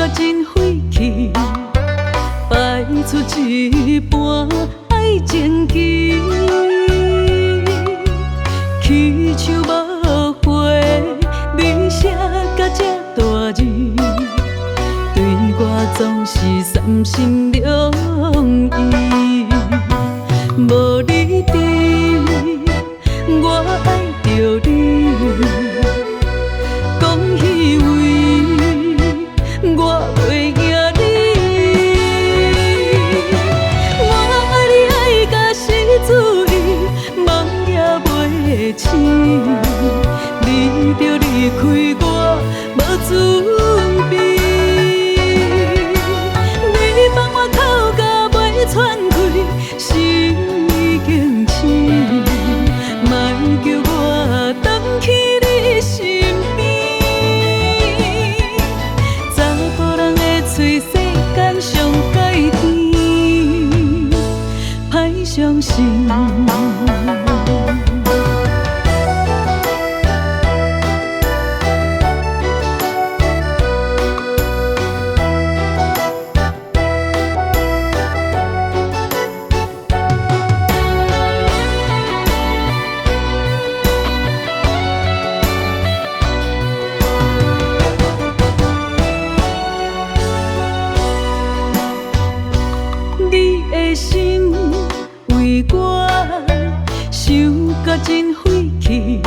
甲真费气，摆出一半爱情机，气手无花，你写甲这大字，对我总是三心两意。无你伫，我爱着你，讲虚伪，我袂惊你。我爱你爱甲死主意，梦也袂醒，你着离开我无准备。你放我口甲袂喘气，心已经死，莫叫我回去你身边。查甫人的嘴世间上改甜，歹相信。你的心为我想甲真费气，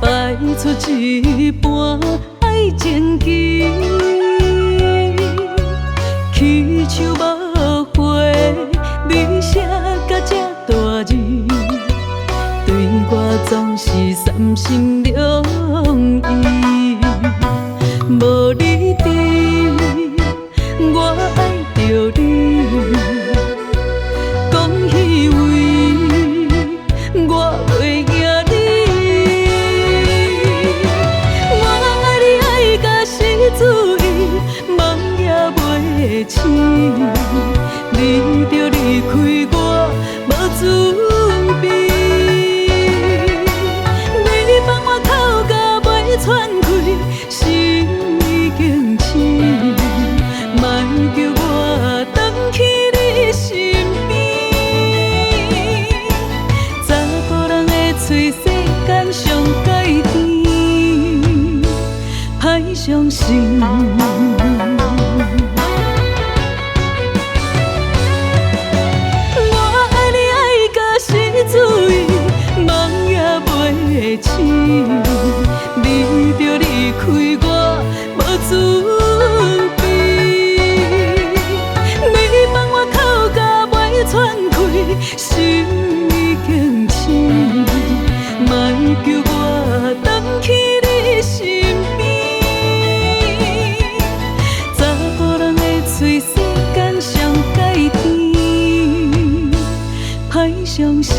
摆出一半爱情机，气手无花，你写甲这大字，对我总是三心两意。无你伫，我爱着你。讲虚伪，我袂惊你。我爱你爱甲死主意，梦也袂醒，你着离开我无准备。你放我口甲袂喘气，心已经死，莫叫我回去你身边。查甫人的嘴世间上改甜，歹相信。我爱你爱甲死主意，梦也袂醒，你着离开我无准备。你放我口甲袂喘气，心已经死，莫叫我回去你身边。查甫人的嘴世间上改甜，歹相信。